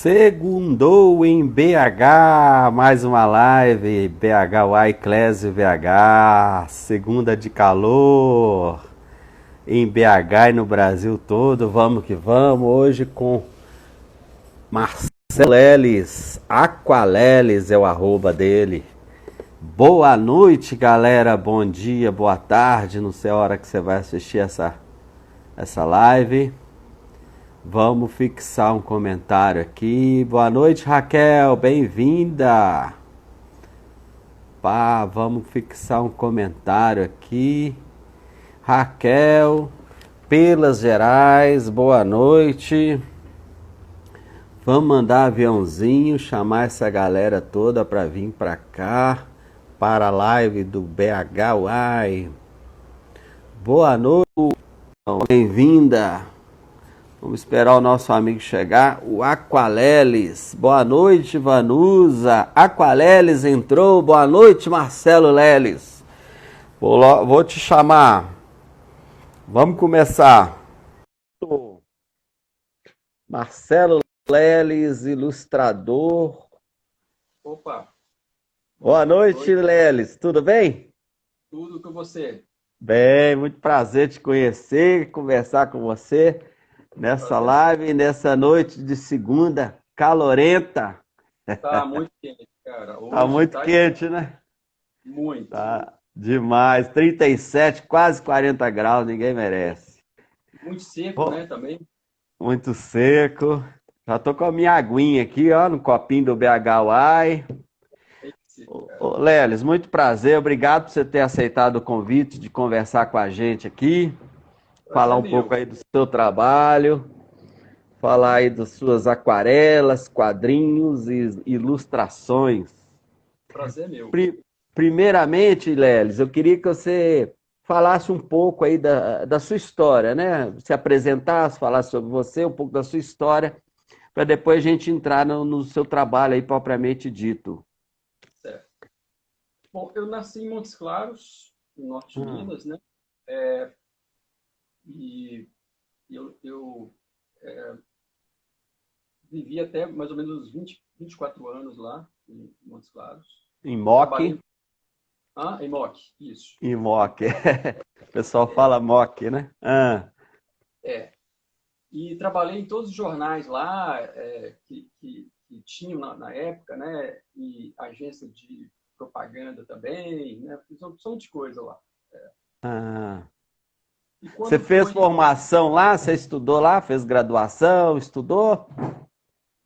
Segundou em BH, mais uma live, BH Y Class BH, segunda de calor, em BH e no Brasil todo, vamos que vamos, hoje com Marcelo Leles, Aqualeles é o arroba dele. Boa noite, galera, bom dia, boa tarde, não sei a hora que você vai assistir essa live. Vamos fixar um comentário aqui. Boa noite, Raquel, bem-vinda. Pá, vamos fixar um comentário aqui. Raquel, Pelas Gerais, boa noite. Vamos mandar aviãozinho, chamar essa galera toda para vir para cá, para a live do BHY. Boa noite, bem-vinda. Vamos esperar o nosso amigo chegar, o Aqualeles. Boa noite, Vanusa. Aqualeles entrou. Boa noite, Marcelo Leles. Vou te chamar. Vamos começar. Marcelo Leles, ilustrador. Opa. Boa noite, Leles. Tudo bem? Tudo com você. Bem, muito prazer te conhecer, conversar com você. Nessa live, nessa noite de segunda, calorenta. Tá muito quente, cara. Hoje tá muito quente, né? Muito. Tá demais. 37, quase 40 graus, ninguém merece. Muito seco, né, também. Muito seco. Já tô com a minha aguinha aqui, ó, no copinho do BHY. Ô, Leles, muito prazer. Obrigado por você ter aceitado o convite de conversar com a gente aqui. Falar um pouco aí do seu trabalho. Falar aí das suas aquarelas, quadrinhos e ilustrações. Prazer meu. Primeiramente, Leles, eu queria que você falasse um pouco aí da sua história, né? Se apresentasse, falasse sobre você, um pouco da sua história, para depois a gente entrar no seu trabalho aí propriamente dito. Certo. Bom, eu nasci em Montes Claros, no norte de Minas, né? E eu vivi até mais ou menos uns 24 anos lá, em Montes Claros. Em Moc? Em Moc, isso. Em Moc. O pessoal fala Moc, né? E trabalhei em todos os jornais lá que tinham na época, né? E agência de propaganda também, né? Fiz uma opção de coisa lá. Você fez formação lá? Você estudou lá? Fez graduação? Estudou?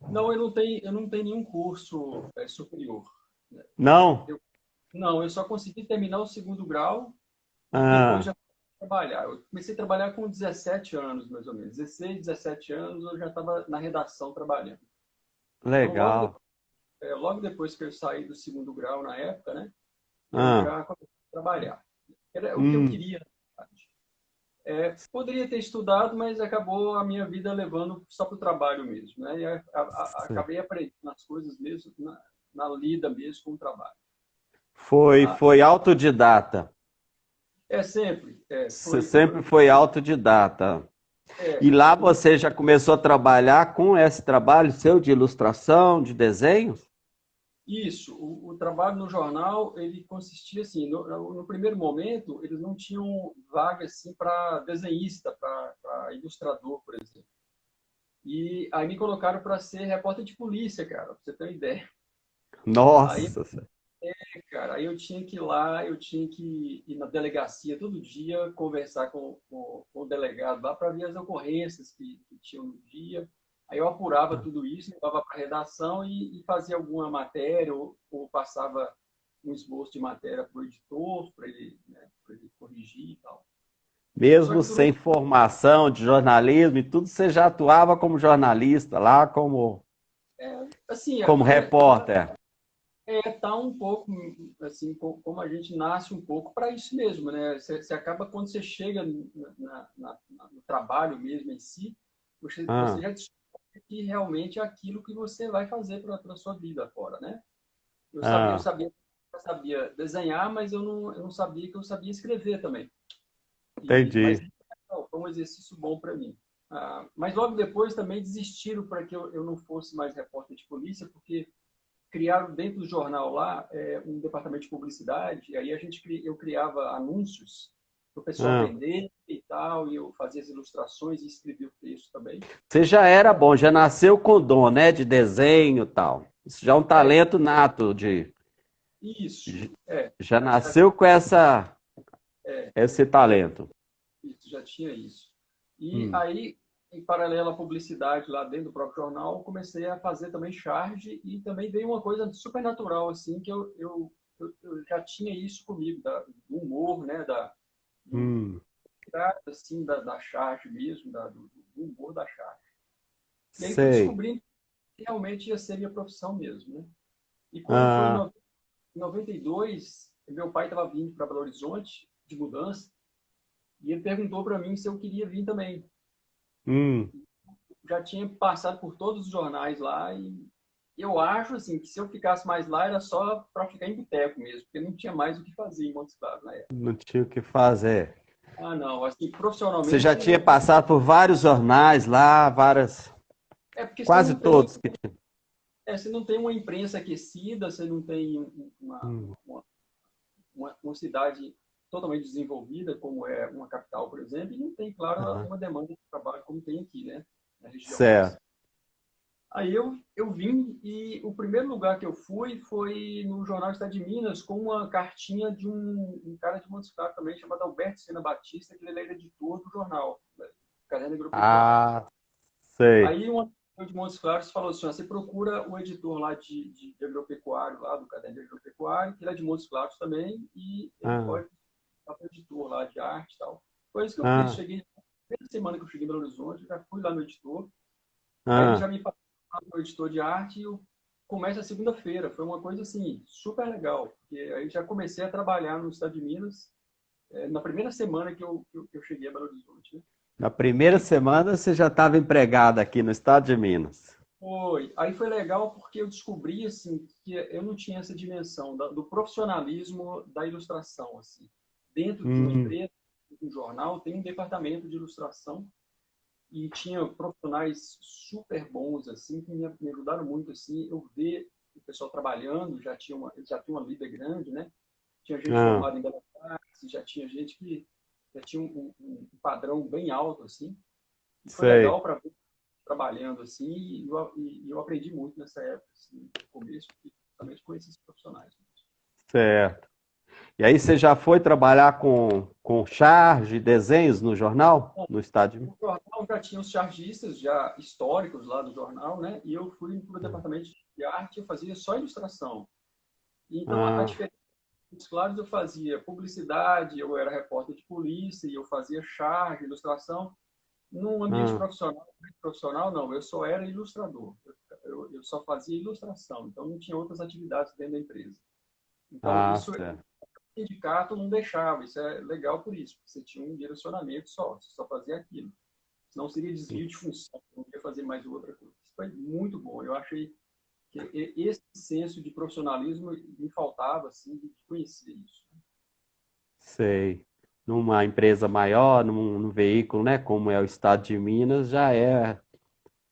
Não, eu não tenho nenhum curso superior. Não? Não, eu só consegui terminar o segundo grau e depois já trabalhar. Eu comecei a trabalhar com 17 anos, mais ou menos. 16, 17 anos, eu já estava na redação trabalhando. Legal. Então, logo depois que eu saí do segundo grau, na época, né? Eu já comecei a trabalhar. Era o que eu queria, na verdade. Poderia ter estudado, mas acabou a minha vida levando só para o trabalho mesmo, né? E acabei aprendendo as coisas mesmo, na lida mesmo com o trabalho. Foi autodidata. Sempre. Você sempre foi autodidata. E lá você já começou a trabalhar com esse trabalho seu de ilustração, de desenhos? Isso. O trabalho no jornal, ele consistia assim, no primeiro momento, eles não tinham vaga assim para desenhista, para ilustrador, por exemplo. E aí me colocaram para ser repórter de polícia, cara, para você ter uma ideia. Nossa! Aí eu tinha que ir lá, eu tinha que ir na delegacia todo dia, conversar com o delegado lá para ver as ocorrências que tinham no dia. Aí eu apurava tudo isso, levava para a redação e fazia alguma matéria ou passava um esboço de matéria para o editor, para ele corrigir e tal. Mesmo sem formação de jornalismo e tudo, você já atuava como jornalista lá, como repórter? Tá um pouco, assim, como a gente nasce um pouco para isso mesmo, né? Você acaba, quando você chega no trabalho mesmo em si, você já descobre que realmente é aquilo que você vai fazer para a sua vida fora, né? Eu sabia desenhar, mas eu não sabia que eu sabia escrever também. Entendi. Mas foi um exercício bom para mim. Mas logo depois também desistiram para que eu não fosse mais repórter de polícia, porque criaram dentro do jornal lá um departamento de publicidade, e aí eu criava anúncios para o pessoal Ah. vender e tal, e eu fazia as ilustrações e escrevia o texto também. Você já era bom, já nasceu com dom, né? De desenho e tal. Isso já é um É, talento nato de. isso, Já já, nasceu com é, esse já, talento. isso, já tinha isso. E Hum. aí, em paralelo à publicidade lá dentro do próprio jornal, comecei a fazer também charge e também veio uma coisa super natural, assim, que eu já tinha isso comigo, do humor, né, do, Hum. assim, da charge mesmo, do humor da charge. E aí fui Sei. descobrindo que realmente ia ser minha profissão mesmo, né? E quando foi em Ah. 92, meu pai estava vindo para Belo Horizonte de mudança e ele perguntou para mim se eu queria vir também. Hum. Já tinha passado por todos os jornais lá e eu acho assim que se eu ficasse mais lá era só para ficar em boteco mesmo, porque não tinha mais o que fazer em Montes Claros na época. Não tinha o que fazer. Ah, não, assim, Você já profissionalmente tinha passado por vários jornais lá, é porque você quase não tem, todos que tinha. você não tem uma imprensa aquecida, você não tem Hum. uma cidade totalmente desenvolvida, como é uma capital, por exemplo, e não tem, claro, Aham. uma demanda de trabalho como tem aqui, né, na região nossa. Certo. Aí eu vim e o primeiro lugar que eu fui foi no Jornal Estado de Minas com uma cartinha de um cara de Montes Claros também, chamado Alberto Sena Batista, que ele era editor do jornal, né, Caderno Agropecuário. Ah, sei. Aí um editor de Montes Claros falou assim, você procura o editor lá de agropecuário, lá do Caderno de Agropecuário, que ele é de Montes Claros também, e ele Ah. pode estar para editor lá de arte e tal. Foi isso que eu fiz, Ah. cheguei, na primeira semana que eu cheguei em Belo Horizonte, já fui lá no editor, aí ele já Ah. me passou no editor de arte e eu começo a segunda-feira. Foi uma coisa assim, super legal, porque aí já comecei a trabalhar no estado de Minas na primeira semana que eu cheguei a Belo Horizonte. Né? Na primeira semana você já estava empregado aqui no estado de Minas. Aí foi legal porque eu descobri assim que eu não tinha essa dimensão do profissionalismo da ilustração assim. Dentro de uma Hum. empresa, um jornal, tem um departamento de ilustração e tinha profissionais super bons assim que me ajudaram muito assim eu ver o pessoal trabalhando já tinha uma líder grande, né, tinha gente Ah. formada em belas artes, já tinha gente que já tinha um padrão bem alto assim e foi Sei. legal para ver trabalhando assim e eu aprendi muito nessa época assim, no começo principalmente com esses profissionais. Certo. E aí você já foi trabalhar com charge, desenhos no jornal? No estádio? O jornal já tinha os chargistas já históricos lá do jornal, né? E eu fui para o departamento de arte, eu fazia só ilustração. Então, a Ah. diferença, claro, eu fazia publicidade, eu era repórter de polícia, e eu fazia charge, ilustração. Num ambiente Ah. profissional não, eu só era ilustrador. Eu só fazia ilustração, então não tinha outras atividades dentro da empresa. Então, Ah, isso, certo. o sindicato não deixava, isso é legal por isso, porque você tinha um direcionamento só, você só fazia aquilo. Senão seria desvio de função, não ia fazer mais outra coisa. Isso foi muito bom. Eu achei que esse senso de profissionalismo me faltava, assim, de conhecer isso. Sei. Numa empresa maior, num veículo, né? Como é o estado de Minas, já é É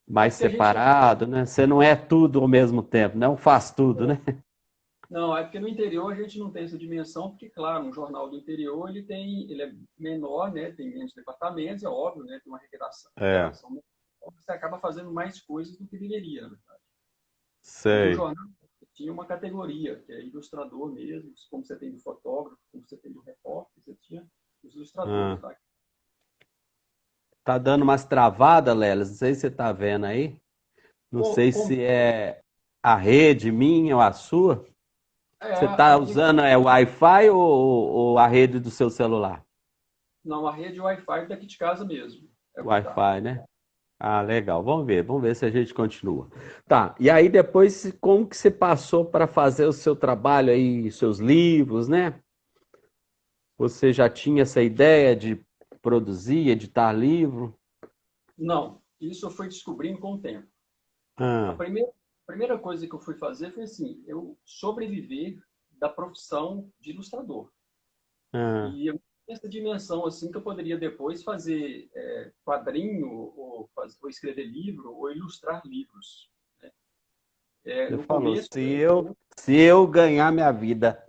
mais porque a gente. separado, né? Você não é tudo ao mesmo tempo, não faz tudo, né? Não, é porque no interior a gente não tem essa dimensão, porque, claro, um jornal do interior ele é menor, né? Tem menos departamentos, é óbvio, né? Tem uma É, redação menor, você acaba fazendo mais coisas do que deveria, na verdade. E no sei. jornal tinha uma categoria, que é ilustrador mesmo, como você tem do fotógrafo, como você tem do repórter, você tinha os ilustradores Ah. lá. Tá dando umas travadas, Lelis. Não sei se você tá vendo aí. Não sei Como, se é a rede minha ou a sua. Você tá aqui, usando o Wi-Fi ou a rede do seu celular? não, a rede Wi-Fi daqui de casa mesmo, é o que tá. Wi-Fi, né? Ah, legal. Vamos ver se a gente continua. Tá. E aí depois, como que você passou para fazer o seu trabalho aí, seus livros, né? Você já tinha essa ideia de produzir, editar livro? Não, isso eu fui descobrindo com o tempo. A Ah. primeira, a primeira coisa que eu fui fazer foi assim, eu sobreviver da profissão de ilustrador. Ah. E eu essa dimensão assim que eu poderia depois fazer quadrinho, ou escrever livro, ou ilustrar livros. Você No falou, começo, se eu ganhar minha vida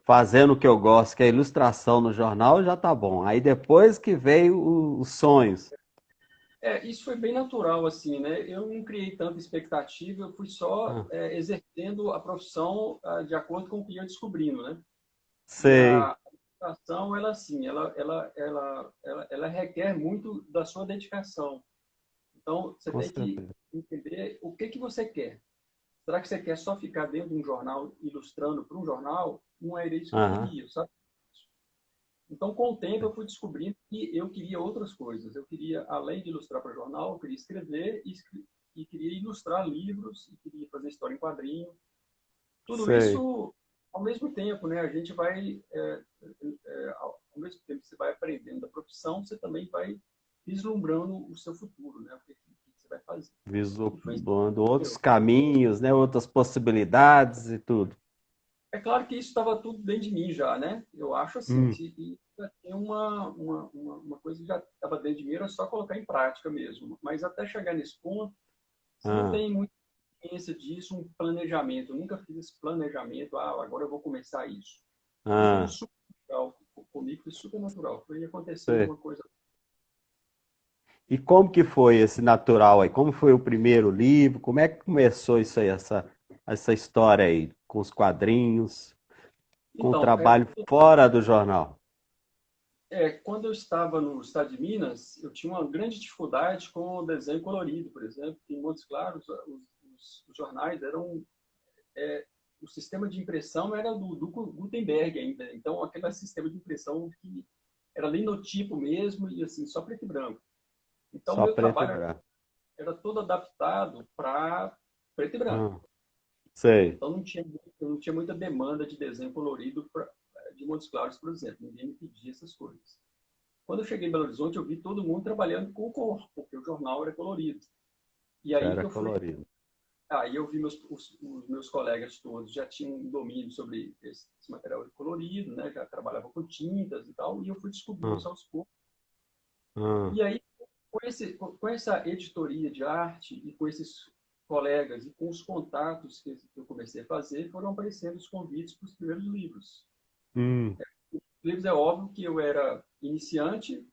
fazendo o que eu gosto, que é ilustração no jornal, já tá bom. Aí depois que veio os sonhos. isso foi bem natural, assim, né? Eu não criei tanta expectativa, eu fui só Ah, exercendo a profissão de acordo com o que eu ia descobrindo, né? E sei, a ilustração, ela, assim, ela requer muito da sua dedicação. Então, você com tem que certeza. entender o que que você quer. Será que você quer só ficar dentro de um jornal ilustrando para um jornal? Não era isso que eu Aham, queria, sabe? Então, com o tempo, eu fui descobrindo que eu queria outras coisas. Eu queria, além de ilustrar para jornal, eu queria escrever e queria ilustrar livros, e queria fazer história em quadrinho. Tudo sei. isso ao mesmo tempo, né? A gente vai, ao mesmo tempo que você vai aprendendo da profissão, você também vai vislumbrando o seu futuro, né? O que você vai fazer. E foi isso Vislumbrando que outros eu. caminhos, né? Outras possibilidades e tudo. É claro que isso estava tudo dentro de mim já, né? Eu acho assim, Hum, que já tem uma coisa que já estava dentro de mim, era só colocar em prática mesmo. Mas até chegar nesse ponto, você não ah, tem muita ciência disso, um planejamento. Eu nunca fiz esse planejamento, agora eu vou começar isso. Foi tudo ah, super natural, comigo foi super natural. Foi acontecendo sei. uma coisa. E como que foi esse natural aí? Como foi o primeiro livro? Como é que começou isso aí, essa história aí, com os quadrinhos, com o Então, trabalho fora do jornal? quando eu estava no estado de Minas, eu tinha uma grande dificuldade com o desenho colorido, por exemplo. Em Montes Claros, os jornais eram o sistema de impressão era do Gutenberg ainda. Então, aquele sistema de impressão que era linotipo mesmo e assim, só preto e branco. Então, o Só meu preto e trabalho branco. era todo adaptado para preto e branco. Ah, sei. Então, eu não tinha muita demanda de desenho colorido de Montes Claros, por exemplo. Ninguém me pedia essas coisas. Quando eu cheguei em Belo Horizonte, eu vi todo mundo trabalhando com cor, porque o jornal era colorido. E Já aí era que eu fui. colorido. Aí eu vi os meus colegas todos já tinham um domínio sobre esse material colorido, né? Já trabalhavam com tintas e tal, e eu fui descobrindo Ah, isso aos poucos. ah, E aí, com essa editoria de arte e com esses colegas e com os contatos que eu comecei a fazer, foram aparecendo os convites para os primeiros livros. hum, Os livros, é óbvio que eu era iniciante,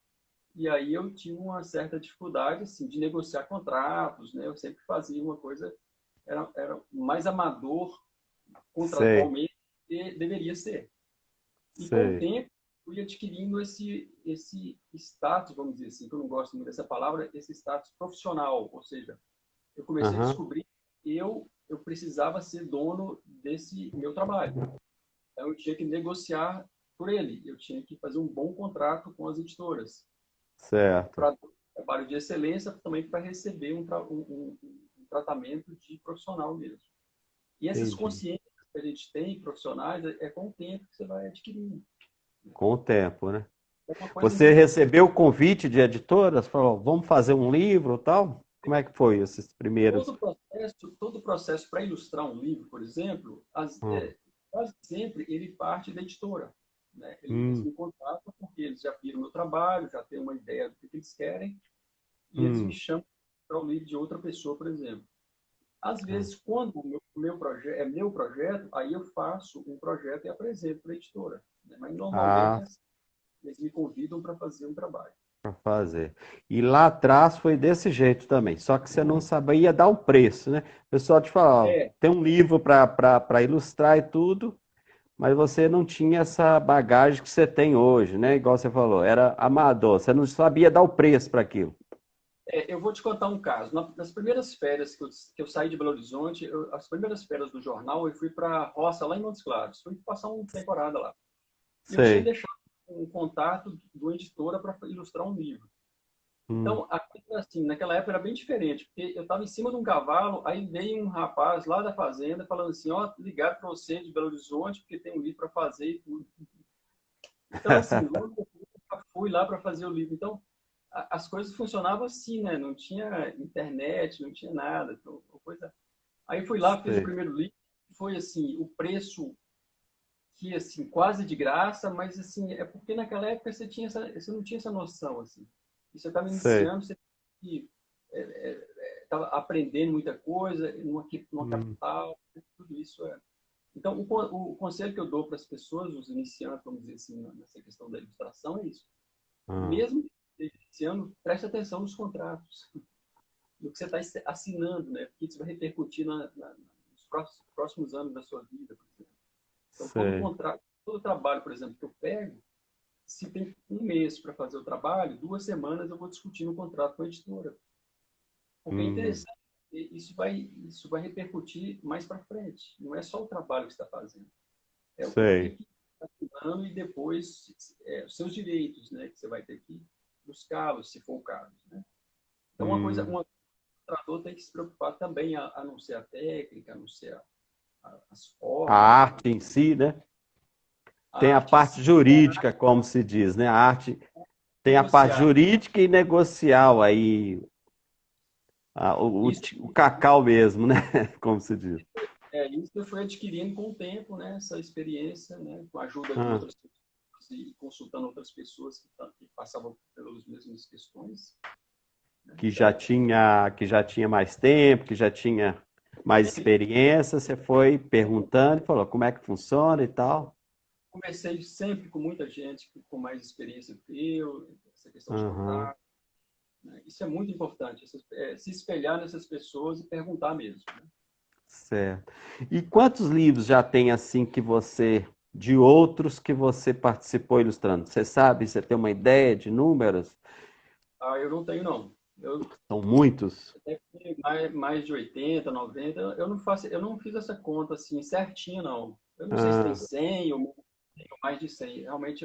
e aí eu tinha uma certa dificuldade assim, de negociar contratos, né? Eu sempre fazia uma coisa, era mais amador sei, contratualmente que deveria ser. E com o sei. tempo, fui adquirindo esse status, vamos dizer assim, que eu não gosto muito dessa palavra, esse status profissional. Ou seja, eu comecei a Aham, descobrir que eu precisava ser dono desse meu trabalho. Então, eu tinha que negociar por ele. Eu tinha que fazer um bom contrato com as editoras certo. para trabalho de excelência, também para receber um tratamento de profissional mesmo. E essas Entendi. consciências que a gente tem, profissionais, é com o tempo que você vai adquirindo. Com o tempo, né? É uma coisa Você importante. recebeu o convite de editoras? Falou, vamos fazer um livro e tal? Como é que foi esses primeiros? Todo o processo para ilustrar um livro, por exemplo, Hum, quase sempre ele parte da editora. Né? Eles hum, me contratam porque eles já viram o meu trabalho, já têm uma ideia do que eles querem, e eles me hum, chamam para o livro de outra pessoa, por exemplo. Às ah, vezes, quando o meu projeto é meu projeto, aí eu faço um projeto e apresento para a editora. Né? Mas normalmente ah, assim, eles me convidam para fazer um trabalho. para fazer. E lá atrás foi desse jeito também, só que você não sabia dar o preço, né? O pessoal te fala, ó, É, tem um livro para ilustrar e tudo, mas você não tinha essa bagagem que você tem hoje, né? Igual você falou, era amador, você não sabia dar o preço para aquilo. eu vou te contar um caso. Nas primeiras férias que eu saí de Belo Horizonte, as primeiras férias do jornal, eu fui para a roça, lá em Montes Claros. Fui passar uma temporada lá. E eu tinha Sei. deixado um contato do editora para ilustrar um livro. Hum, Então, a coisa, assim, naquela época era bem diferente, porque eu estava em cima de um cavalo, aí veio um rapaz lá da fazenda falando assim, ó, ligado para você de Belo Horizonte, porque tem um livro para fazer e tudo. Então, assim, logo depois eu fui lá para fazer o livro. Então, as coisas funcionavam assim, né? Não tinha internet, não tinha nada. Então, coisa. Aí fui lá, fiz o sei. primeiro livro. Foi assim, o preço que assim, quase de graça, mas assim, é porque naquela época você não tinha essa noção, assim. E você estava Sei. iniciando, você estava aprendendo muita coisa, numa Hum, capital, tudo isso é. Então, o conselho que eu dou para as pessoas, os iniciantes, vamos dizer assim, nessa questão da ilustração, é isso. ah, Mesmo iniciando, preste atenção nos contratos, no que você está assinando, né? Porque isso vai repercutir nos próximos anos da sua vida, por exemplo. Então, todo sei. contrato, todo trabalho, por exemplo, que eu pego, se tem um mês para fazer o trabalho, 2 semanas eu vou discutir no contrato com a editora. Porque é Hum, interessante, isso vai repercutir mais para frente. Não é só o trabalho que você está fazendo, é o sei. que está assinando e depois os seus direitos, né? Que você vai ter que buscá-los, se for o caso, né? Então, Hum. o ilustrador tem que se preocupar também, a não ser a técnica, a não ser as A formas, né? arte em si, né? A Tem a arte em parte si, jurídica, como se diz, né? A arte tem a parte negociar. jurídica e negocial aí, Isso, o cacau mesmo, né? Como se diz. isso eu fui adquirindo com o tempo, né? Essa experiência, né? Com a ajuda de Ah, outras pessoas e consultando outras pessoas que passavam pelas mesmas questões. Né? que já tinha mais tempo, que já tinha mais experiência, você foi perguntando e falou como é que funciona e tal. Conversei sempre com muita gente com mais experiência do que eu, essa questão de Aham, contato. Né? Isso é muito importante, se espelhar nessas pessoas e perguntar mesmo. Né? certo. E quantos livros já tem assim que você, de outros que você participou ilustrando? Você sabe, você tem uma ideia de números? Ah, eu não tenho, não. Eu São muitos? até tenho mais de 80, 90. Eu não fiz essa conta assim certinha, não. Eu não sei se tem Ah, 100 ou mais de 100. Realmente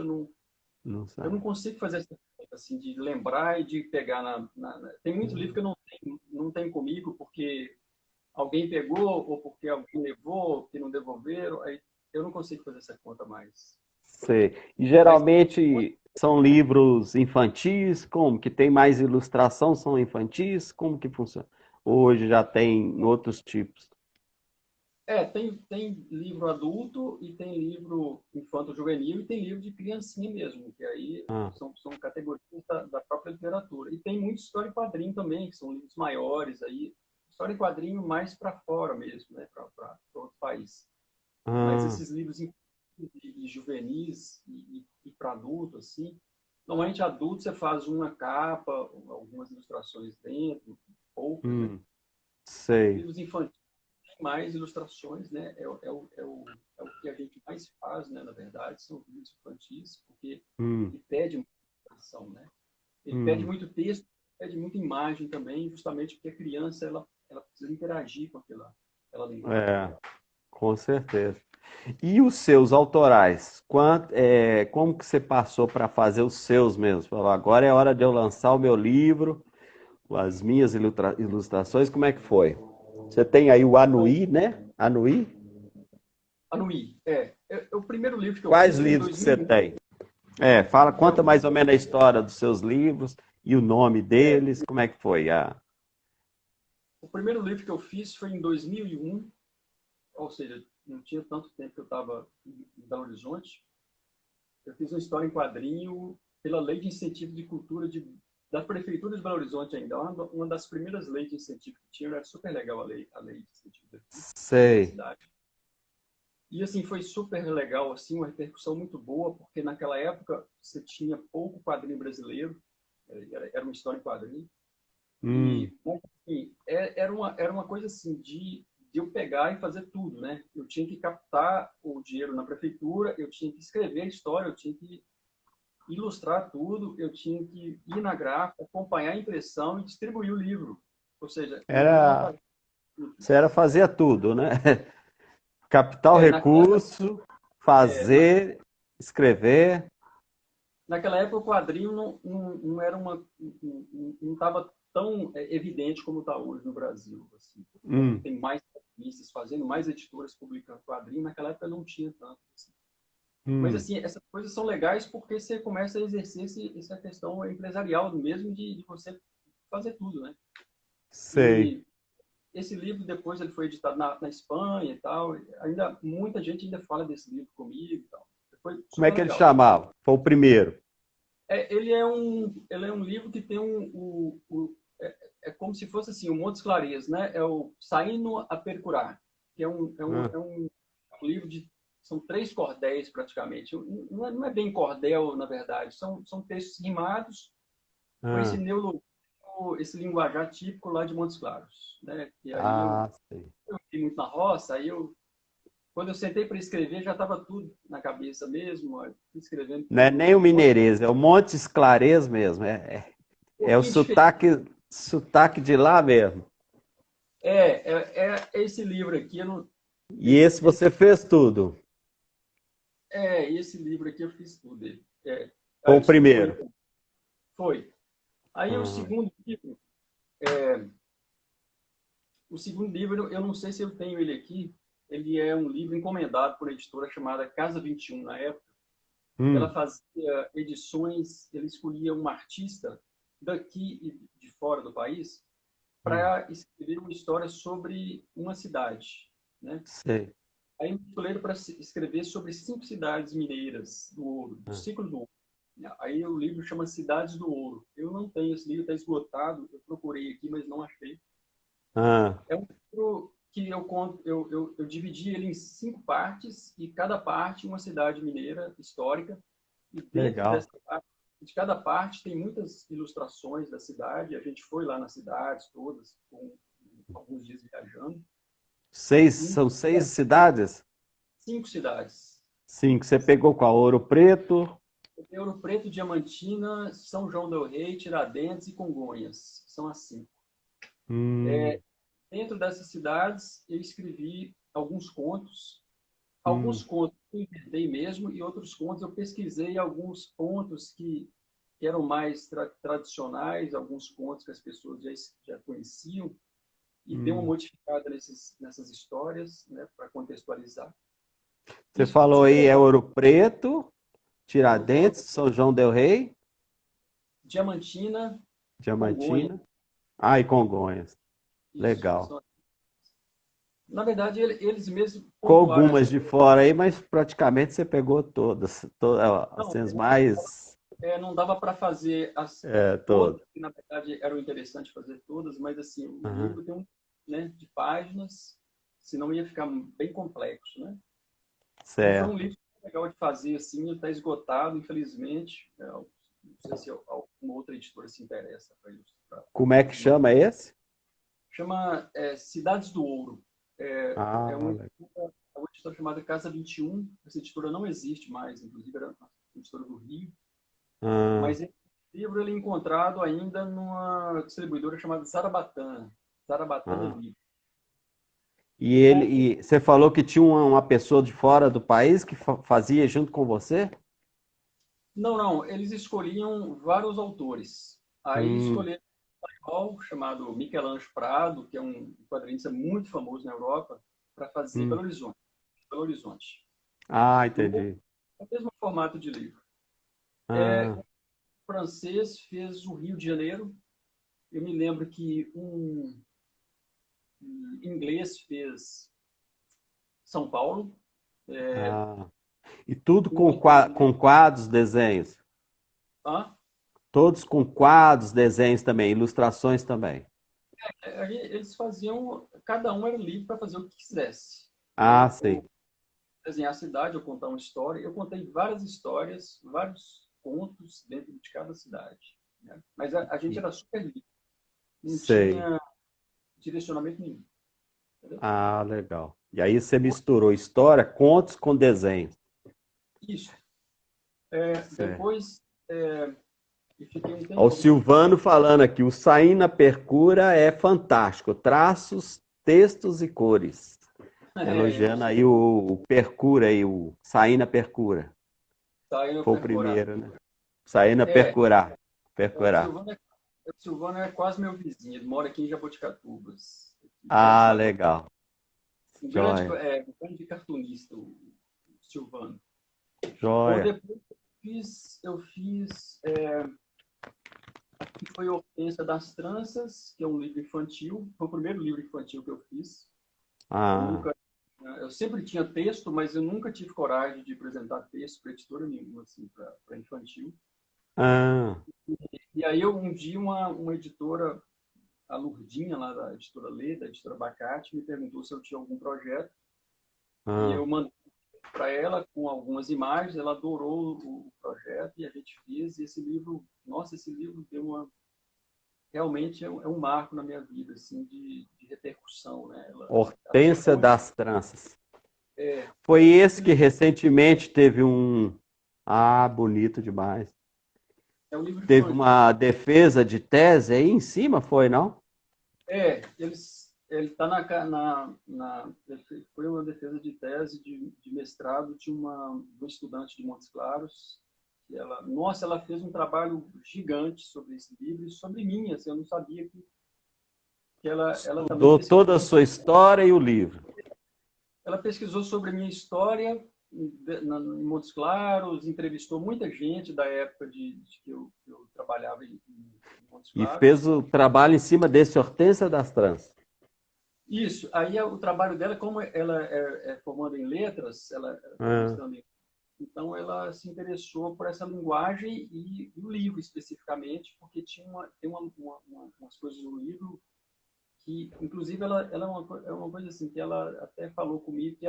não eu sabe. não consigo fazer essa conta assim, de lembrar e de pegar Tem muito livro que eu não tenho comigo porque alguém pegou ou porque alguém levou, que não devolveram. Aí eu não consigo fazer essa conta mais. Sei. E Mas geralmente são livros infantis, como que tem mais ilustração, são infantis, como que funciona? Hoje já tem outros tipos. tem livro adulto e tem livro infanto-juvenil e tem livro de criancinha mesmo, que aí Ah, são categorias da própria literatura. E tem muito história em quadrinho também, que são livros maiores aí, história em quadrinho mais para fora mesmo, né, para outro país. Mas ah, esses livros de juvenis e para adulto, assim, normalmente adulto você faz uma capa, algumas ilustrações dentro, poucas, né? hum, sei. Livros infantis mais ilustrações, né? É o que a gente mais faz, né? Na verdade, são livros infantis, porque Hum, ele pede muita ilustração, né? Ele pede hum, muito texto, pede muita imagem também, justamente porque a criança ela precisa interagir com aquela linguagem, é, né? com certeza. E os seus autorais? Como que você passou para fazer os seus mesmos? Falou, agora é hora de eu lançar o meu livro, as minhas ilustrações, como é que foi? Você tem aí o Então, Anuí, né? Anuí? Anuí, o primeiro livro que eu Quais fiz foi em livros que você 2001. tem? Fala, conta Eu, mais ou menos a história dos seus livros e o nome deles, como é que foi? o primeiro livro que eu fiz foi em 2001, ou seja, não tinha tanto tempo que eu estava em Belo Horizonte. Eu fiz uma história em quadrinho pela Lei de Incentivo de Cultura da Prefeitura de Belo Horizonte ainda. Uma das primeiras leis de incentivo que tinha, era super legal a lei de incentivo daqui, da Sei. cidade. E assim, foi super legal, assim, uma repercussão muito boa, porque naquela época você tinha pouco quadrinho brasileiro, era uma história em quadrinho. Hum, E, bom, assim, era uma coisa assim de eu pegar e fazer tudo, né? Eu tinha que captar o dinheiro na prefeitura, eu tinha que escrever a história, eu tinha que ilustrar tudo, eu tinha que ir na gráfica, acompanhar a impressão e distribuir o livro. Ou seja, não era uma era, tarefa você era simples. fazia tudo, né? Capital Naquela época, recurso, é, na, fazer, escrever. naquela época o quadrinho não era não estava tão evidente como está hoje no Brasil. Assim. Hum, Tem mais quadrinistas fazendo, mais editoras publicando quadrinho. Naquela época não tinha tanto. Assim. Mas, hum, assim, essas coisas são legais porque você começa a exercer essa questão empresarial mesmo de você fazer tudo, né? sei. E esse livro depois ele foi editado na Espanha e tal. Ainda, muita gente ainda fala desse livro comigo e tal. Foi Como é super que ele legal. chamava? Foi o primeiro. Ele é um livro que tem é como se fosse assim, o Montes Claros, né? É o Saindo a Percurar, que Ah, é um livro de... São 3 cordéis, praticamente. Não é bem cordel, na verdade. São textos rimados com ah, esse linguajar típico lá de Montes Claros, né? E aí ah, sei. eu fiquei muito na roça, quando eu sentei para escrever, já estava tudo na cabeça mesmo, ó, escrevendo Não é tudo. nem o mineirês, é o Montes Claros mesmo. Um É o pouquinho diferente. sotaque de lá mesmo. É esse livro aqui, eu não, E esse esse, você fez tudo. esse livro aqui eu fiz tudo. Foi Aí o o segundo primeiro. livro foi. Aí Ah, o segundo livro, eu não sei se eu tenho ele aqui, ele é um livro encomendado por uma editora chamada Casa 21 na época. Ela hum, fazia edições, ele escolhia um artista daqui e de fora do país hum, para escrever uma história sobre uma cidade, né? sei. Aí me escolheram para escrever sobre 5 cidades mineiras do ouro, do Ah, ciclo do ouro. Aí o livro chama Cidades do Ouro. Eu não tenho esse livro, está esgotado. Eu procurei aqui, mas não achei. ah, É um livro que eu conto, eu dividi ele em 5 partes e cada parte uma cidade mineira histórica. E dentro legal. de cada parte tem muitas ilustrações da cidade. A gente foi lá nas cidades todas, com alguns dias viajando. E São 6 cidades? 5 cidades. Sim, que você pegou com a Ouro Preto. Ouro Preto, Diamantina, São João del Rei, Tiradentes e Congonhas. São as 5. Hum, Dentro dessas cidades, eu escrevi alguns contos. Alguns hum, contos eu inventei mesmo e outros contos eu pesquisei alguns pontos que eram mais tradicionais, alguns contos que as pessoas já conheciam e dei uma hum. modificada nessas histórias, né, para contextualizar. Você Isso ficou falou super aí é legal. Ouro Preto, Ouro, Tiradentes, São João del Rei, Diamantina, Congonhas, Diamantina. Ah, e Congonhas. isso. Legal. Na verdade, eles mesmos Com pontuaram algumas essa. de fora aí, mas praticamente você pegou todas. Não, Assim, as mais. não dava para fazer todas, Todas. que na verdade eram interessantes fazer todas, mas assim, o Aham. livro tem né, de páginas, senão ia ficar bem complexo, né? E foi um Certo. livro legal de fazer, assim, ele está esgotado, infelizmente. Não sei se alguma outra editora se interessa para ilustrar. Como é que chama esse? Chama Cidades do Ouro. Ah, É uma editora chamada Casa 21. Essa editora não existe mais, inclusive era uma editora do Rio. ah. Mas esse livro ele é encontrado ainda numa distribuidora chamada Zarabatana. Zarabatana Ah. Livro. E você falou que tinha uma pessoa de fora do país que fazia junto com você? Não, eles escolhiam vários autores. Aí Hum, escolheram um espanhol chamado Michelangelo Prado, que é um quadrinista muito famoso na Europa, para fazer hum. Belo Horizonte. Belo Horizonte. Ah, Do entendi. mesmo formato de livro. Ah, O francês fez o Rio de Janeiro. Eu me lembro que um inglês fez São Paulo. ah. E tudo Um outro... com quadros, desenhos. Ah, Todos com quadros, desenhos também, ilustrações também. aí eles faziam, cada um era livre para fazer o que quisesse, Ah, né? sei. Ou desenhar a cidade, ou contar uma história. Eu contei várias histórias, vários contos dentro de cada cidade, né? Mas a gente E- era super livre, não Sei. tinha direcionamento nenhum, entendeu? Ah, legal. E aí você misturou história, contos com desenhos. Isso. Certo. Depois, eu fiquei um Ó, o tempão. Silvano falando aqui, o Sair na Percura é fantástico. Traços, textos e cores. Elogiando Isso. aí o Percura aí, o Sair na Percura. Saiu Foi o percurar. primeiro, né? Sair na É, Percurar. o Percurar. Silvano o Silvano é quase meu vizinho, ele mora aqui em Jaboticatubas, aqui perto de Ah, Salvador. legal. Joia. Um grande cartunista, o Silvano. Bom, Joia. depois eu fiz que foi Hortência das Tranças, que é um livro infantil. Foi o primeiro livro infantil que eu fiz. Eu Ah, nunca, eu sempre tinha texto, mas eu nunca tive coragem de apresentar texto para editora nenhuma, assim, para infantil. ah, E aí, um dia, uma editora, a Lurdinha, lá da editora Lê, da editora Abacate, me perguntou se eu tinha algum projeto. E ah. eu mandei para ela com algumas imagens, ela adorou o projeto e a gente fez. E esse livro, nossa, esse livro deu uma. Realmente é um marco na minha vida, assim, de repercussão, né? Até Hortência hoje, das Tranças. é, Foi esse esse que livro recentemente teve um. Ah, bonito demais. é um livro Teve infantil. uma defesa de tese aí em cima, foi, não? Ele está foi uma defesa de tese de mestrado de uma estudante de Montes Claros. Que nossa, ela fez um trabalho gigante sobre esse livro e sobre mim. Assim, eu não sabia que ela também Estudou pesquisou. toda a sua história e o livro. Ela pesquisou sobre a minha história em Montes Claros, entrevistou muita gente da época de que eu trabalhava em Montes E Claros. fez o trabalho em cima desse Hortência das Tranças. Isso. Aí o trabalho dela, como ela é formada em letras, ela está Ah, mestrando em. Então, ela se interessou por essa linguagem e o livro especificamente, porque tem umas coisas no livro que, inclusive, ela é uma coisa assim, que ela até falou comigo, que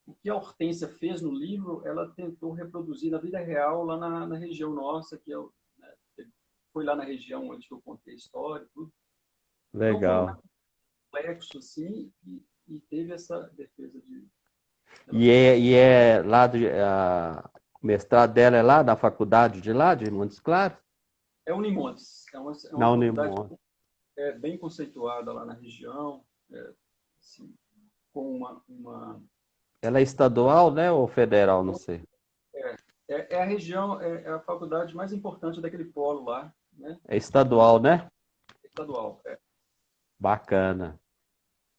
o que a Hortência fez no livro, ela tentou reproduzir na vida real lá na região nossa, né, foi lá na região onde eu contei a história, tudo. Então, foi um legal. complexo, assim, e teve essa defesa de E é lá do. O mestrado dela é lá na faculdade de lá, de Montes Claros? É Unimontes, é Na uma faculdade Unimont. bem conceituada lá na região, assim, com Ela é estadual, né? Ou federal, não sei. é a região, é a faculdade mais importante daquele polo lá, né? É estadual, né? Estadual. Bacana.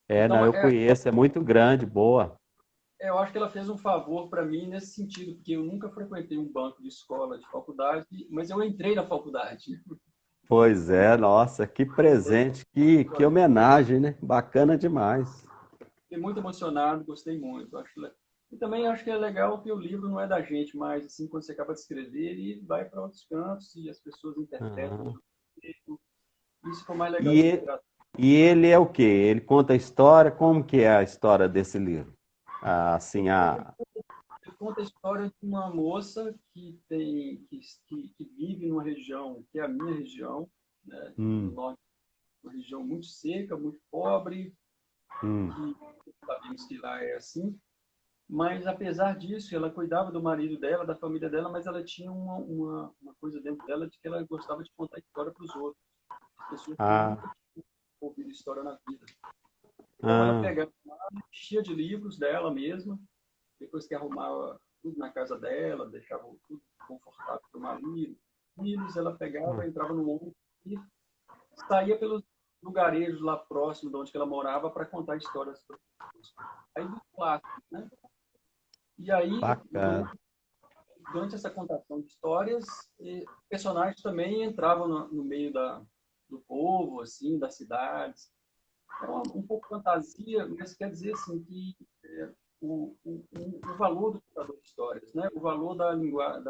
É, não, Então, eu conheço, é muito grande, boa. eu acho que ela fez um favor para mim nesse sentido, porque eu nunca frequentei um banco de escola, de faculdade, mas eu entrei na faculdade. Pois é, nossa, que presente, que homenagem, né? Bacana demais. Fiquei muito emocionado, gostei muito. E também acho que é legal que o livro não é da gente, mas assim, quando você acaba de escrever, ele vai para outros cantos e as pessoas interpretam de Aham. outro jeito. Isso foi o mais legal E, dessa e literatura. e ele é o quê? Ele conta a história, como que é a história desse livro? Ah, assim, Ele conta a história de uma moça que vive numa região que é a minha região, né, no hum, norte, uma região muito seca, muito pobre, hum, que sabemos que lá é assim. Mas, apesar disso, ela cuidava do marido dela, da família dela, mas ela tinha uma coisa dentro dela de que ela gostava de contar história para os outros, as pessoas que ah, nunca tinham ouvido história na vida. Então, ela ah, pegava uma cheia de livros dela mesma, depois que arrumava tudo na casa dela, deixava tudo confortável para o marido, filhos, ela pegava, entrava no ônibus e saía pelos lugarejos lá próximo de onde ela morava para contar histórias para as pessoas. Aí, do clássico, né? E aí, bacana. durante essa contação de histórias, personagens também entravam no meio do povo, assim, das cidades. É um pouco fantasia, mas quer dizer assim que o valor do contador de histórias, né? O valor da língua,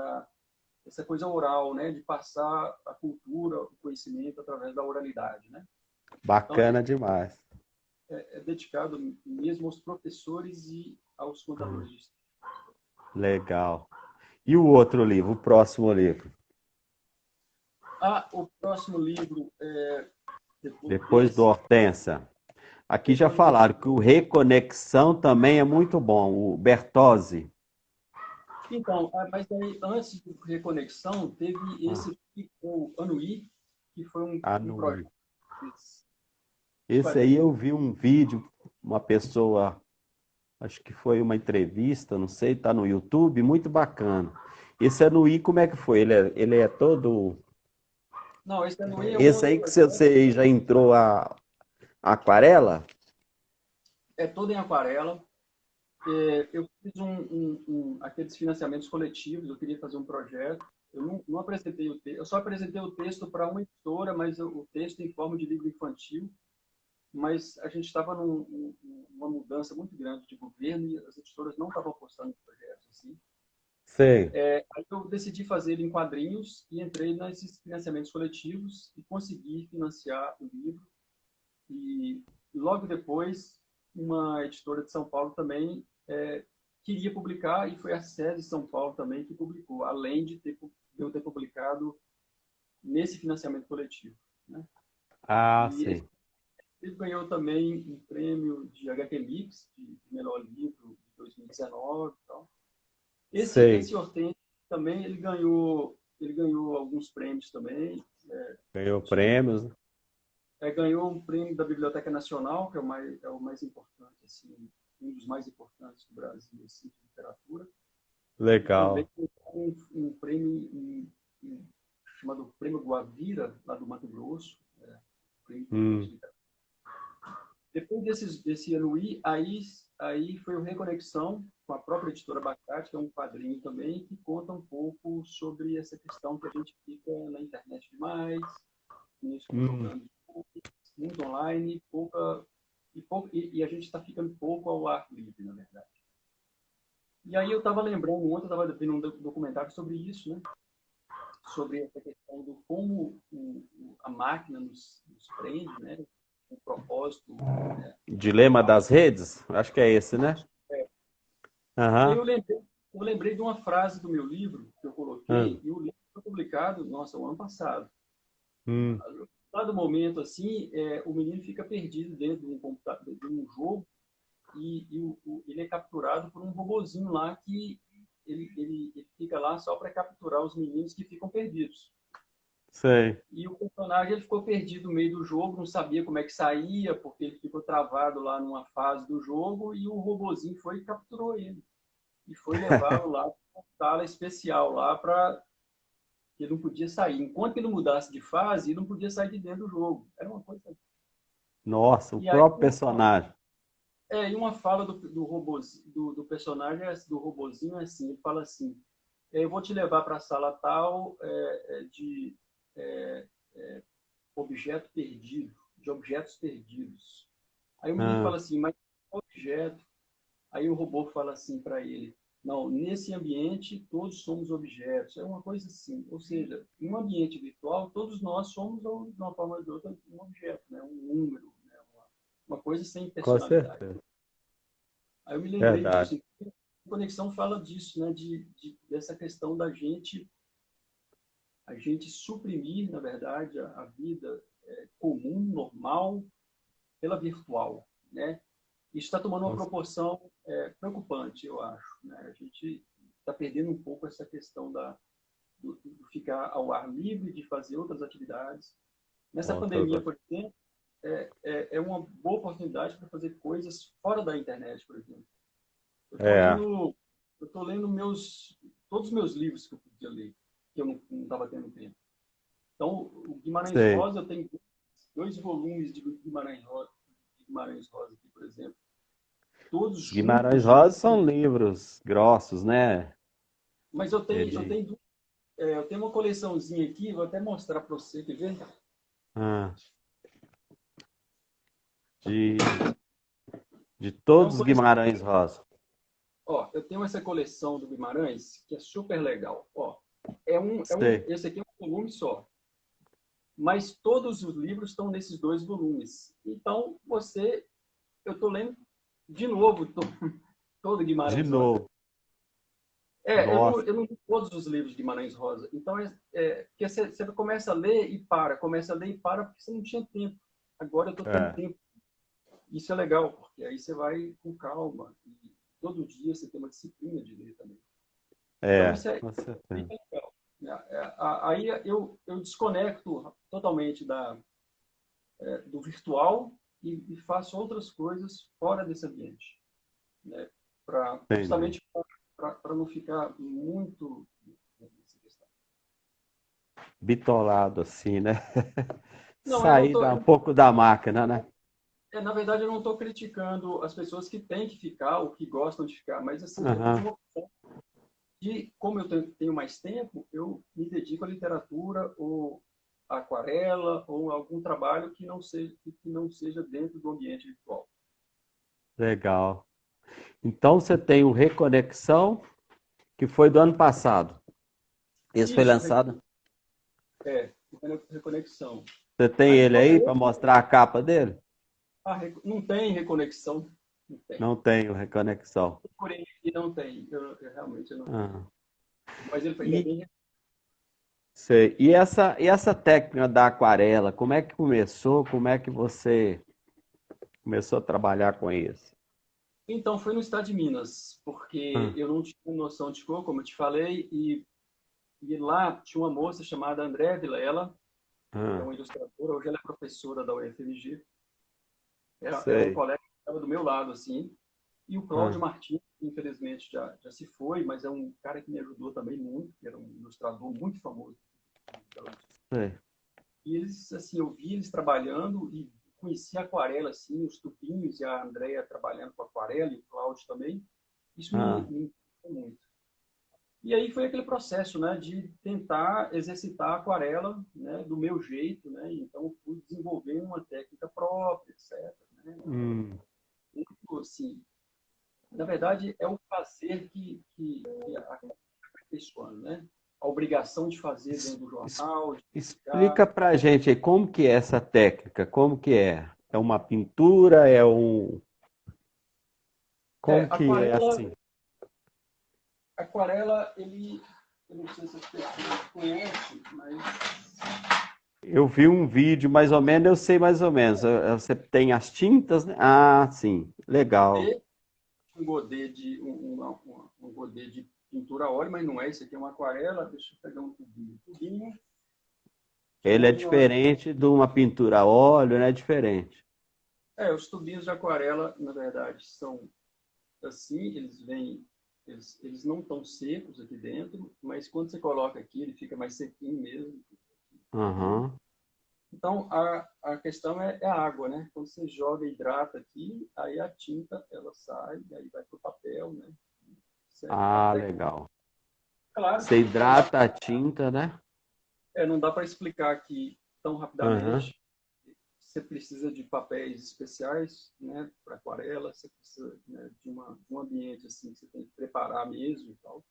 essa coisa oral, né? De passar a cultura, o conhecimento através da oralidade, né? Então Bacana demais. é dedicado mesmo aos professores e aos contadores de histórias. Legal. E o outro livro, o próximo livro? O próximo livro depois Depois do desse, Hortência. Aqui já depois desse falaram que o Reconexão também é muito bom, o Bertozzi. Então, mas aí, antes do Reconexão, teve Ah, esse o Anuí, que foi um Anui. projeto de Esse aí quadrinhos. eu vi um vídeo, uma pessoa, acho que foi uma entrevista, não sei, tá no YouTube, muito bacana. Esse Anui, como é que foi? Ele é todo. Não, esse Anuí é um Esse outro aí que projeto, você já entrou a aquarela? é todo em aquarela. Eu fiz aqueles financiamentos coletivos, eu queria fazer um projeto. Eu não apresentei o texto, eu só apresentei o texto para uma editora, mas o texto em forma de livro infantil, mas a gente estava numa mudança muito grande de governo e as editoras não estavam apostando em projetos assim. Sei. Aí eu decidi fazer ele em quadrinhos e entrei nesses financiamentos coletivos e consegui financiar o livro. E logo depois, uma editora de São Paulo também queria publicar e foi a SESI de São Paulo também que publicou, além de eu ter publicado nesse financiamento coletivo, né? Ah, E esse sim. livro ganhou também um prêmio de HQ Mix, de melhor livro de 2019 e tal. Sei. Esse Hortência também, ele ganhou alguns prêmios também. Ganhou De, prêmios, né? ganhou um prêmio da Biblioteca Nacional, que é o mais importante, assim, um dos mais importantes do Brasil, assim, de literatura. E também Legal. um prêmio chamado Prêmio Guavira, lá do Mato Grosso, prêmio de Hum. literatura. Depois desse Anuí, aí foi o Reconexão, com a própria editora Abacate, que é um quadrinho também, que conta um pouco sobre essa questão que a gente fica na internet demais, nisso, Hum. jogando muito online, e a gente está ficando pouco ao ar livre, na verdade. E aí eu estava lembrando, ontem eu estava vendo um documentário sobre isso, né? Sobre essa questão do como a máquina nos prende, né? O propósito, né? Dilema das redes? Acho que é esse, né? E aí Aham. eu lembrei de uma frase do meu livro que eu Ah. coloquei, e o livro foi publicado, nossa, o ano passado. Hum. A dado momento, assim, o menino fica perdido dentro de um computador, de um jogo, e ele é capturado por um robozinho lá que ele fica lá só para capturar os meninos que ficam perdidos. Sei. E o personagem ele ficou perdido no meio do jogo, não sabia como é que saía, porque ele ficou travado lá numa fase do jogo, e o robozinho foi e capturou ele. E foi levá-lo lá para uma sala especial lá para ele não podia sair. Enquanto ele não mudasse de fase, ele não podia sair de dentro do jogo. Era uma coisa. Nossa, o E aí próprio personagem. e uma fala do personagem do robozinho é assim, ele fala assim: eu vou te levar para a sala tal de é, objeto perdido, de objetos perdidos. Aí o menino Ah. fala assim, mas objeto. Aí o robô fala assim para ele: não, nesse ambiente todos somos objetos. É uma coisa assim, ou seja, em um ambiente virtual todos nós somos de uma forma ou de outra um objeto, né? Um número, né? Uma coisa sem Com personalidade. certeza. Aí eu me lembrei Verdade. disso. A conexão fala disso, né? Dessa questão da a gente suprimir, na verdade, a vida comum, normal, pela virtual, né? Isso está tomando uma Com proporção preocupante, eu acho, né? A gente está perdendo um pouco essa questão do ficar ao ar livre, de fazer outras atividades. Nessa outras. pandemia, por exemplo, é uma boa oportunidade para fazer coisas fora da internet, por exemplo. Eu estou É. lendo, eu tô lendo todos os meus livros que eu podia ler, que eu não estava tendo tempo. Então, o Guimarães Sei. Rosa, eu tenho 2 volumes de Guimarães Rosa aqui, por exemplo. Todos Os Guimarães juntos, Rosa são livros grossos, né? mas eu tenho, eu Ele. tenho, eu tenho uma coleçãozinha aqui, vou até mostrar para você, quer ver? Ah, de, de É uma todos os coleção, Guimarães Rosa. ó, eu tenho essa coleção do Guimarães, que é super legal. Ó, Sei. esse aqui é um volume só, mas todos os livros estão nesses 2 volumes. Então, eu estou lendo de novo todo De Guimarães Rosa. novo. Nossa. Eu não li todos os livros de Guimarães Rosa. Então, porque você começa a ler e para, começa a ler e para, porque você não tinha tempo. Agora eu estou tendo É. tempo. Isso é legal, porque aí você vai com calma. E todo dia você tem uma disciplina de ler também. Então, É. isso é Com bem certeza. legal. Aí eu desconecto totalmente do virtual e faço outras coisas fora desse ambiente, né? Entendi. Justamente para não ficar muito nessa questão. Bitolado assim, né? Não, eu não Sair tô, um pouco da máquina, né? na verdade, eu não estou criticando as pessoas que têm que ficar ou que gostam de ficar, mas assim, eu tive Aham. uma opção. E como eu tenho mais tempo, eu me dedico à literatura ou à aquarela ou algum trabalho que não seja dentro do ambiente virtual. Legal. Então você tem o Reconexão, que foi do ano passado. Esse foi Isso, lançado. é, reconexão. Você tem Aí ele qual é aí o para mostrar a capa dele? não tem reconexão, não tem. Não tem o Reconexão. Procurei e não tem, eu realmente não tem. Ah. Mas ele é E, bem. sei. E essa técnica da aquarela, como é que começou? Como é que você começou a trabalhar com isso? Então, foi no estado de Minas, porque Ah, eu não tinha noção de cor, como eu te falei, e lá tinha uma moça chamada Andréa Vilela, é ah, uma ilustradora, hoje ela é professora da UFMG, era um sei. colega que estava do meu lado, assim, e o Ah, Cláudio Martins, que infelizmente já se foi, mas é um cara que me ajudou também muito, era um ilustrador muito famoso de Belo Horizonte. sei. E eles, assim, eu vi eles trabalhando e conheci a aquarela, assim, os tubinhos e a Andréa trabalhando com aquarela e o Cláudio também. Isso Ah, me interessou muito. E aí foi aquele processo, né, de tentar exercitar a aquarela, né, do meu jeito, né? Então fui desenvolvendo uma técnica própria, etc. Né? hum. Muito, assim, na verdade é o fazer que aperfeiçoando, né? A obrigação de fazer Es- dentro do es- jornal, de publicar. Explica pra gente aí como que é essa técnica, como que é? É uma pintura, é um... É, Como que é assim? aquarela, eu não sei se as pessoas conhecem, mas Eu vi um vídeo, mais ou menos, eu sei mais ou menos. Você tem as tintas, né? Ah, sim, legal. godê, um godê um godê de pintura a óleo, mas não é, isso aqui é uma aquarela, deixa eu pegar um tubinho. Ele é Tubinho, ó. diferente de uma pintura a óleo, né? Diferente. Os tubinhos de aquarela, na verdade, são assim, eles não estão secos aqui dentro, mas quando você coloca aqui, ele fica mais sequinho mesmo. Aham, Então, a questão é a água, né? Quando você joga hidrata aqui, aí a tinta, ela sai, aí vai para o papel, né? A ah, técnica, legal. claro Você que hidrata a tinta, né? não dá para explicar aqui tão Aham, rapidamente. Você precisa de papéis especiais, né, para aquarela, você precisa, né, de um ambiente assim que você tem que preparar mesmo e tal.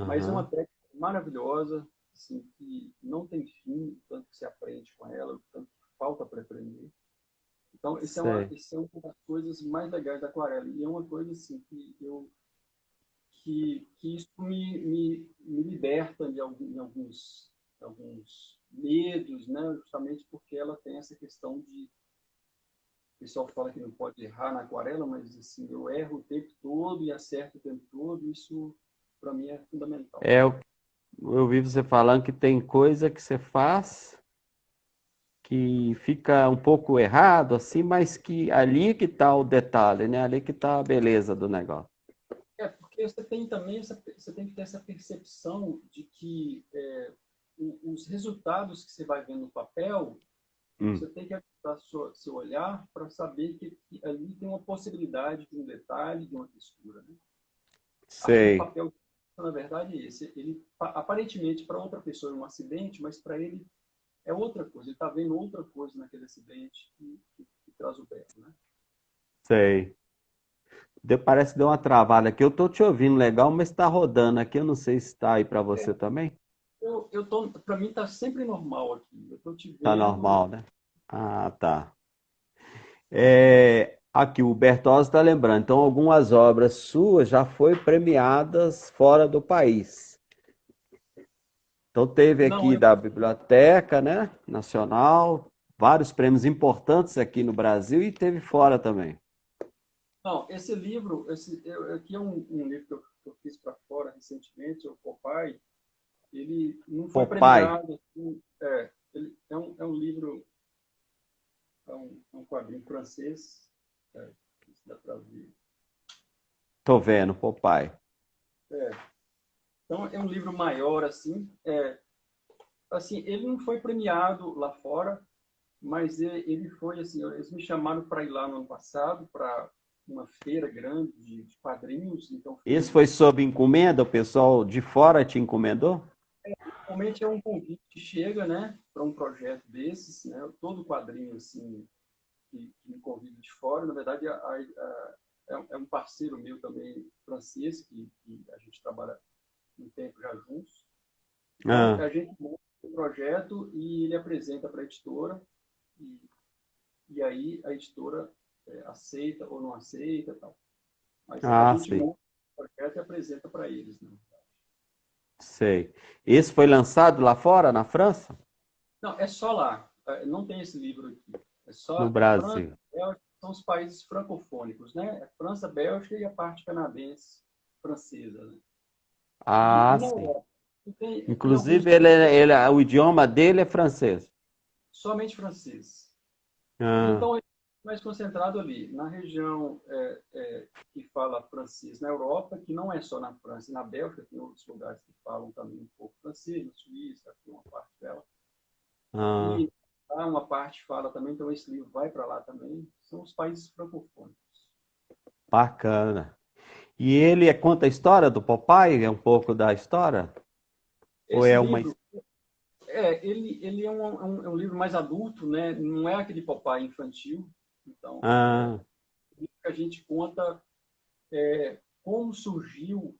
Mas é uma aham, técnica maravilhosa, assim, que não tem fim, o tanto que se aprende com ela, o tanto que falta para aprender. Então, sei. isso é uma das coisas mais legais da aquarela. E é uma coisa assim que isso me liberta alguns medos, né? Justamente porque ela tem essa questão de o pessoal fala que não pode errar na aquarela, mas assim, eu erro o tempo todo e acerto o tempo todo, isso para mim é fundamental. É, eu ouvi você falando que tem coisa que você faz que fica um pouco errado, assim, mas que ali que tá o detalhe, né? Ali que tá a beleza do negócio. Porque você tem também você tem que ter essa percepção de que os resultados que você vai ver no papel, Hum, você tem que ajustar seu olhar para saber que ali tem uma possibilidade de um detalhe, de uma textura. Né? Acho que o sei. papel, na verdade, é esse. Ele, aparentemente, para outra pessoa é um acidente, mas para ele é outra coisa. Ele está vendo outra coisa naquele acidente que traz o belo. Né? Sei. Parece que deu uma travada aqui. Eu tô te ouvindo legal, mas está rodando aqui. Eu não sei se está aí para você também. Para mim, está sempre normal aqui. Eu estou te Tá vendo. normal, né? Ah, tá. É, aqui o Bertozzi está lembrando. Então, algumas obras suas já foram premiadas fora do país. Então, teve Não, aqui da Biblioteca, né, Nacional, vários prêmios importantes aqui no Brasil e teve fora também. não, esse livro, aqui é um livro que eu fiz para fora recentemente, o Popeye. Ele não foi Popeye, premiado. Assim, ele é um livro, é um quadrinho francês. Isso dá para ver. tô vendo, Popeye. É, então, é um livro maior, assim. Assim, ele não foi premiado lá fora, mas ele foi, assim, eles me chamaram para ir lá no ano passado, para uma feira grande de quadrinhos, então Esse foi sob encomenda? O pessoal de fora te encomendou? realmente é um convite que chega, né, para um projeto desses, né, todo quadrinho assim que me convida de fora, na verdade é um parceiro meu também francês que a gente trabalha um tempo já juntos. Então Ah, a gente monta o projeto e ele apresenta para a editora e, e aí a editora aceita ou não aceita, tal. Mas a ah, gente sei, monta o projeto e apresenta para eles, né? sei. Esse foi lançado lá fora, na França? Não, é só lá. Não tem esse livro aqui. É No só França, Brasil. Bélgica, são os países francofônicos, né? É França, Bélgica e a parte canadense, francesa, né? Ah, E na sim. Europa, tem alguns Inclusive, o idioma dele é francês. somente francês. Ah, Então, é mais concentrado ali, na região que fala francês na Europa, que não é só na França e na Bélgica, tem outros lugares que falam também um pouco francês, na Suíça, aqui uma parte dela. ah, E lá uma parte fala também, então esse livro vai para lá também. São os países francofônicos. bacana. E ele conta a história do Popeye? É um pouco da história? Ou Esse é uma... livro, ele é um livro mais adulto, né? Não é aquele Popeye infantil. Então, Ah, a gente conta como surgiu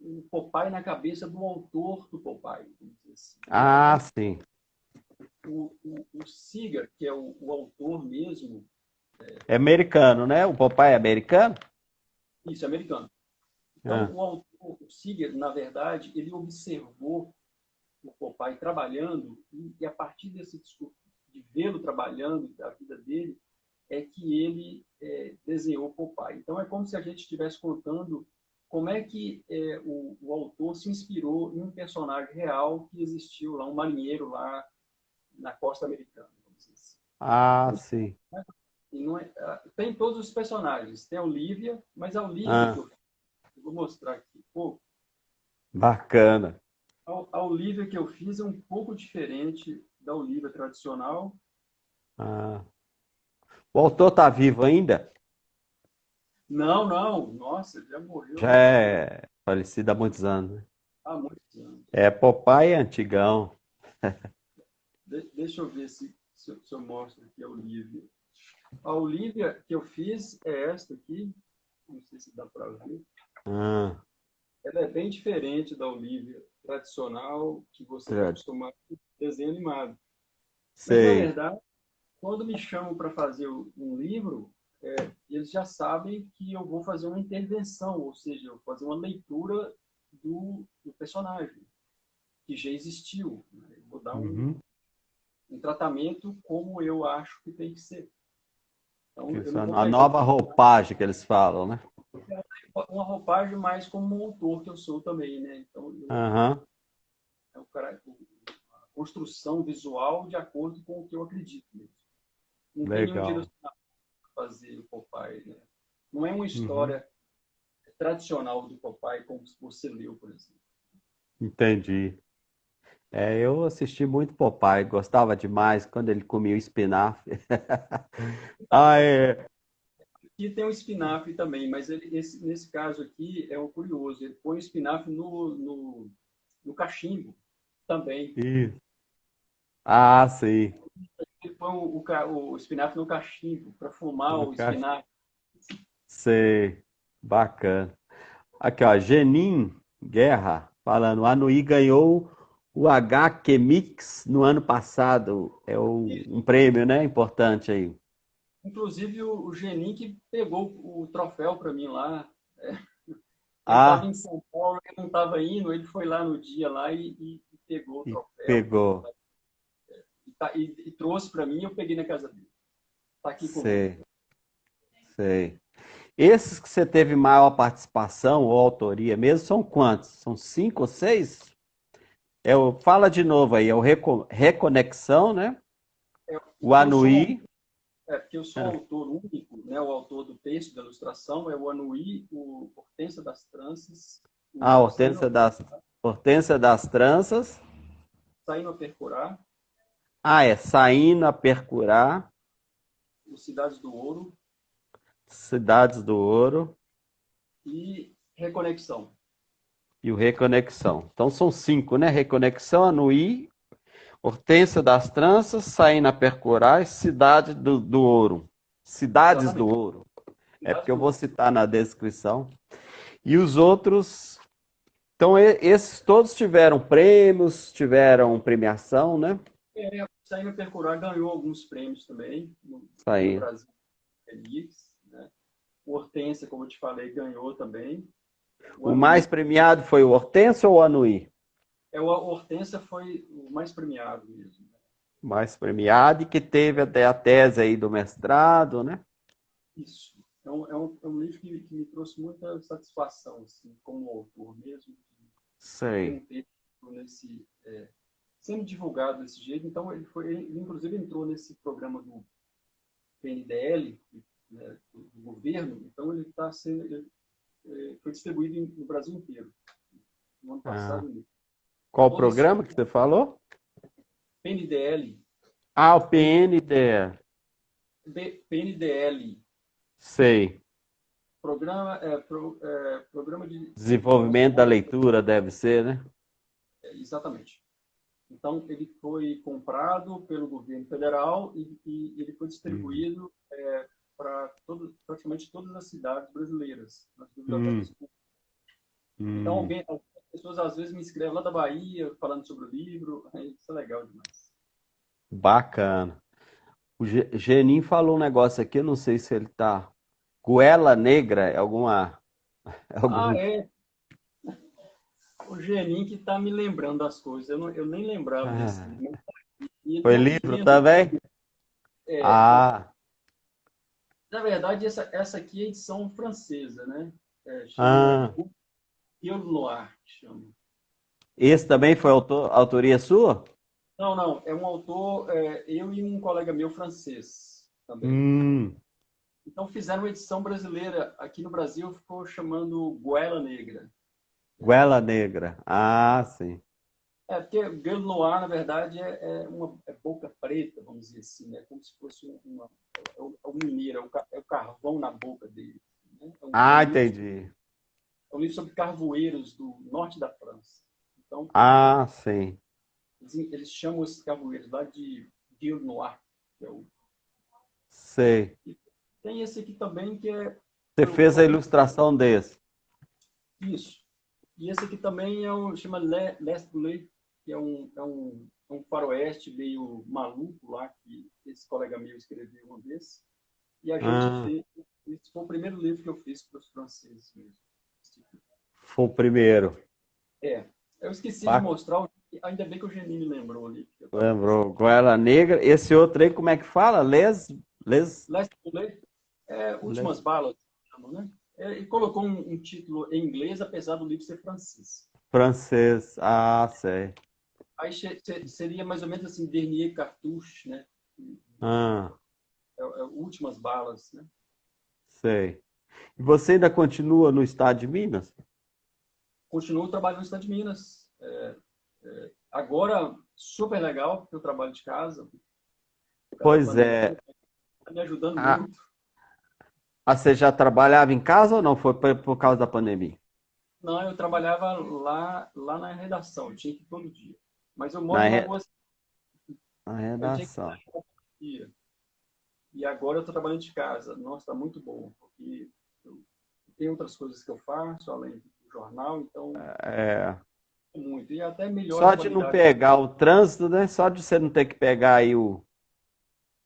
o Popeye na cabeça do autor do Popeye, vamos dizer assim, né? ah, sim. O Seeger, que é o autor mesmo, É americano, né? O Popeye é americano? isso, é americano. Então, Ah, o Seeger, na verdade, ele observou o Popeye trabalhando e a partir desse discurso de vê-lo trabalhando, da vida dele, é que ele desenhou o Popeye. Então, é como se a gente estivesse contando como é que o autor se inspirou em um personagem real que existiu lá, um marinheiro lá na costa americana, vamos dizer assim. ah, sim. E não é, tem todos os personagens. Tem a Olivia, mas a Olivia que Ah, eu vou mostrar aqui. Pô, bacana. a Olivia que eu fiz é um pouco diferente da Olivia tradicional. Ah. O autor está vivo ainda? Não, não, nossa, ele já Já morreu é falecido há muitos anos, né? há muitos anos. É Popeye é antigão. Deixa eu ver se eu mostro aqui a Olivia. A Olivia que eu fiz é esta aqui. Não sei se dá para ver. Ah, Ela é bem diferente da Olivia tradicional que você está certo. acostumado com desenho animado. Mas, na Sei. verdade, quando me chamam para fazer um livro, eles já sabem que eu vou fazer uma intervenção, ou seja, eu vou fazer uma leitura do personagem, que já existiu. Né? Eu vou dar Uhum. um tratamento como eu acho que tem que ser. Então, eu não vou A pegar nova roupagem que eles falam, né? uma roupagem mais como um autor que eu sou também, né? Então, Aham. é a construção visual de acordo com o que eu acredito mesmo. Não tem nenhum Legal. direcionamento para fazer o Popeye, né? Não é uma Uhum. história tradicional do Popeye como você leu, por exemplo. Entendi. É, eu assisti muito Popeye, gostava demais quando ele comia o espinafre. Ah, é. E tem o espinafre também, mas nesse caso aqui é o curioso, ele põe o espinafre no cachimbo também. Isso. Ah, sim. Ele põe o espinafre no cachimbo para fumar o Nunca espinafre. sei. Bacana. Aqui, ó, Genin Guerra falando, o Anuí ganhou o HQ Mix no ano passado. É um prêmio, né? Importante aí. Inclusive o Genin que pegou o troféu para mim lá. Ele estava Ah, em São Paulo, ele não estava indo, ele foi lá no dia lá e pegou o e troféu pegou. e trouxe para mim, eu peguei na casa dele. Está aqui comigo. Sei, sei. Esses que você teve maior participação ou autoria mesmo, são quantos? São cinco ou seis? Fala de novo aí, é o Reconexão, né? O Porque eu sou Anuí. porque eu sou Ah, autor único, né? O autor do texto da ilustração é o Anuí, o Hortência das Tranças, a o Hortência das Tranças. Saindo a Percurar, Ah, é Saindo a Percurar. o Cidades do Ouro Cidades do Ouro e Reconexão. e o Reconexão. Então são 5, né? Reconexão, Anuí, Hortência das Tranças, Saína Percorais, Cidade do Ouro. Cidades do Exatamente. Ouro. É Cidades porque eu do vou Ouro. citar na descrição. E os outros. Então, esses todos tiveram prêmios, tiveram premiação, né? Saína Percurar ganhou alguns prêmios também no Saína. Brasil Feliz, né? O Hortência, como eu te falei, ganhou também. O O mais Anuí, premiado foi o Hortência ou o Anuí? o Hortência foi o mais premiado mesmo. Mais premiado e que teve até a tese aí do mestrado, né? Isso. É um livro que me trouxe muita satisfação, assim, como autor mesmo, de ter um Sei. texto nesse, sendo divulgado desse jeito. Então, ele inclusive entrou nesse programa do PNDL, né, do governo. Então, ele está sendo, foi distribuído no Brasil inteiro, no ano Ah. passado. Né? Qual o Todas as programa que você falou? PNDL, Ah, o PNDE. PNDL, Sei. Programa de Desenvolvimento da leitura deve ser, né? exatamente. Então, ele foi comprado pelo governo federal e ele foi Hum. distribuído para praticamente todas as cidades brasileiras, nas bibliotecas Hum. públicas. Então, Hum. algumas pessoas às vezes me escrevem lá da Bahia, falando sobre o livro. Isso é legal demais. Bacana. O Genin falou um negócio aqui, eu não sei se ele tá. Goela Negra é alguma. Ah, Algum. é. O Genin que está me lembrando das coisas. Eu nem lembrava desse Ah, livro. E ele foi está livro devendo. também? Ah, Na verdade, essa aqui é a edição francesa, né? Chama ah. Gueule Noir, chama. Esse também foi autoria sua? Não, não, é um autor, eu e um colega meu francês também. Hum, Então fizeram uma edição brasileira, aqui no Brasil ficou chamando Goela Negra. Goela Negra. Ah, sim. Porque Gueule Noir, na verdade, é boca preta, vamos dizer assim, né? Como se fosse é o mineiro, é o carvão na boca dele. Né? Ah, entendi. É um livro sobre carvoeiros do norte da França. Então, Ah, sim. eles chamam esses carvoeiros lá de Gueule Noir, que é o. Sei. E tem esse aqui também que Você fez foi a o ilustração desse. isso. E esse aqui também chama L'Est Bleu, que é um faroeste meio maluco lá, que esse colega meu escreveu uma vez. E a gente Ah, fez. Esse foi o primeiro livro que eu fiz para os franceses mesmo. foi o primeiro. É. Eu esqueci de Ba- mostrar, ainda bem que o Geni me lembrou ali, porque eu estava Lembrou. pensando. Goela Negra. Esse outro aí, como é que fala? Les, L'Est Bleu Les Últimas Balas, chama, né? E colocou um título em inglês, apesar do livro ser francês. francês. Ah, sei. Aí seria mais ou menos assim, Dernier Cartouche, né? Ah, Últimas balas, né? sei. E você ainda continua no estado de Minas? Continuo trabalhando no estado de Minas. Agora, super legal, porque eu trabalho de casa. Por causa da Pois é. pandemia, está me ajudando Ah, muito. você já trabalhava em casa ou não? Foi por causa da pandemia? Não, eu trabalhava lá na redação, eu tinha que ir todo dia. Mas eu moro Na, em re- Lagoas, na eu tinha que redação. ir todo dia. E agora eu estou trabalhando de casa. Nossa, está muito bom, porque tem outras coisas que eu faço, além do jornal, então, É, muito. E até melhora a só de não qualidade. pegar o trânsito, né? Só de você não ter que pegar aí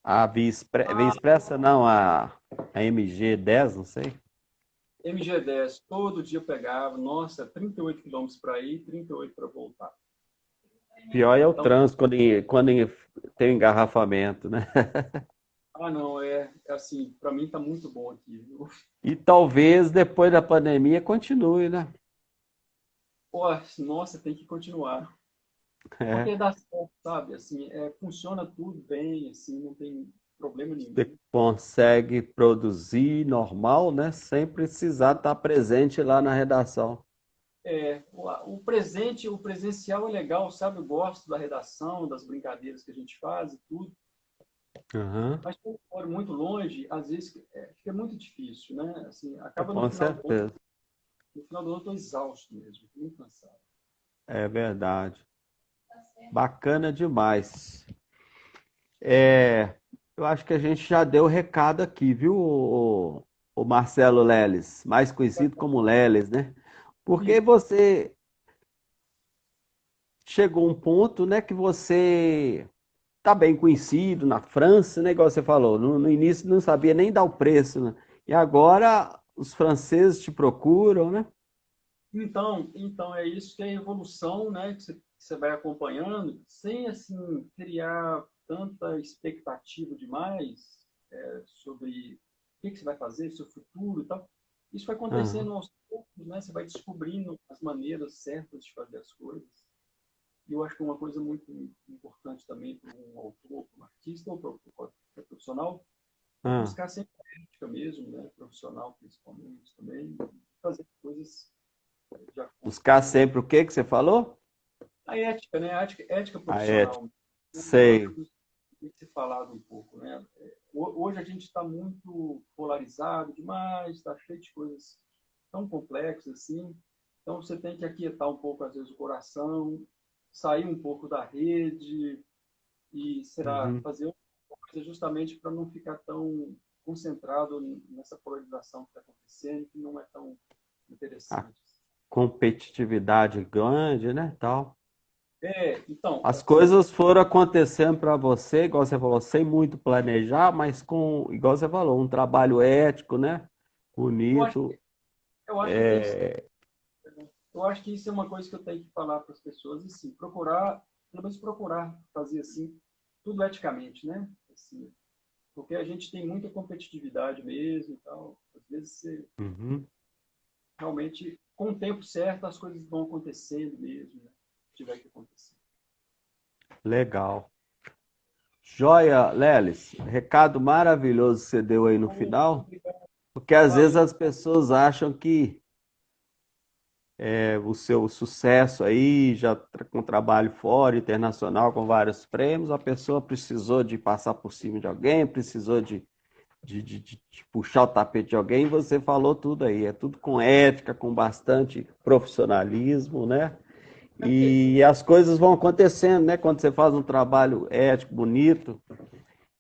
a Via Expressa, não, a MG 10, não sei. MG10, todo dia eu pegava, nossa, 38 quilômetros para ir, 38 para voltar. Pior é o Então, trânsito quando tem engarrafamento, né? não, assim, para mim tá muito bom aqui, viu? E talvez depois da pandemia continue, né? Pô, nossa, tem que continuar. É, Porque dá certo, sabe? Assim, funciona tudo bem, assim, não tem problema você nenhum. consegue produzir normal, né? Sem precisar estar presente lá na redação. O presencial é legal, sabe? Eu gosto da redação, das brincadeiras que a gente faz e tudo. Aham. Mas quando eu moro muito longe, às vezes fica porque é muito difícil, né? Assim, acaba Com certeza. no final do ano eu estou exausto mesmo, muito cansado. É verdade. Bacana demais. É, eu acho que a gente já deu o recado aqui, viu, o Marcelo Leles, mais conhecido como Leles, né? Porque Isso. você chegou a um ponto, né, que você tá bem conhecido na França, né, igual você falou. No início não sabia nem dar o preço, né? E agora os franceses te procuram, né? Então é isso que é a evolução, né? Que você vai acompanhando, sem assim criar tanta expectativa demais sobre o que você vai fazer, seu futuro e tal. Isso vai Aham. acontecendo aos poucos, né? Você vai descobrindo as maneiras certas de fazer as coisas. E eu acho que uma coisa muito importante também para um autor, para um artista ou para um profissional é Ah. buscar sempre a ética mesmo, né? Profissional principalmente também, fazer coisas de acordo Buscar com sempre o que que você falou? a ética, né? A ética A ética. profissional. Eu acho Sei. que isso tem que ser falado um pouco, né? Hoje a gente está muito polarizado demais, está cheio de coisas tão complexas assim. Então você tem que aquietar um pouco, às vezes, o coração, sair um pouco da rede e será Uhum. fazer uma coisa justamente para não ficar tão concentrado nessa polarização que está acontecendo, que não é tão A interessante. competitividade grande, né, tal. Então, As assim, coisas foram acontecendo para você, igual você falou, sem muito planejar, mas com, igual você falou, um trabalho ético, né? eu acho, Bonito. eu acho que tem que Eu acho que isso é uma coisa que eu tenho que falar para as pessoas, assim, procurar, pelo menos procurar fazer assim, tudo eticamente, né? Assim, porque a gente tem muita competitividade mesmo e tal. Às vezes você Uhum. realmente, com o tempo certo, as coisas vão acontecendo mesmo, né? Se tiver que acontecer. Legal. Joia, Lelis, recado maravilhoso que você deu aí no Então, final, obrigado. porque às vezes Valeu. as pessoas acham que o seu sucesso aí, já com trabalho fora, internacional, com vários prêmios, a pessoa precisou de passar por cima de alguém, precisou de puxar o tapete de alguém, e você falou tudo aí, é tudo com ética, com bastante profissionalismo, né? É porque, E as coisas vão acontecendo, né? Quando você faz um trabalho ético, bonito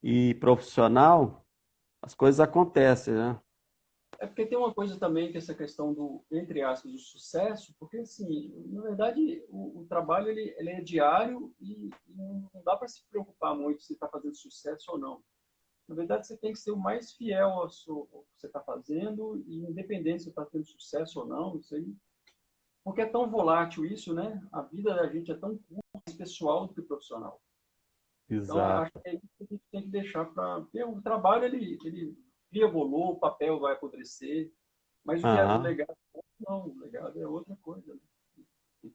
e profissional, as coisas acontecem, né? é porque tem uma coisa também que é essa questão do, entre aspas, do sucesso, porque, assim, na verdade, o trabalho ele é diário e não dá para se preocupar muito se está fazendo sucesso ou não. Na verdade, você tem que ser o mais fiel ao que você está fazendo, e independente se está tendo sucesso ou não, isso aí. Porque é tão volátil isso, né? A vida da gente é tão curta, mais pessoal do que profissional. Então, acho Exato. que é isso que a gente tem que deixar para. O trabalho, ele cria valor, o papel vai apodrecer, mas o que é o Aham, legado, não, o legado é outra coisa, né?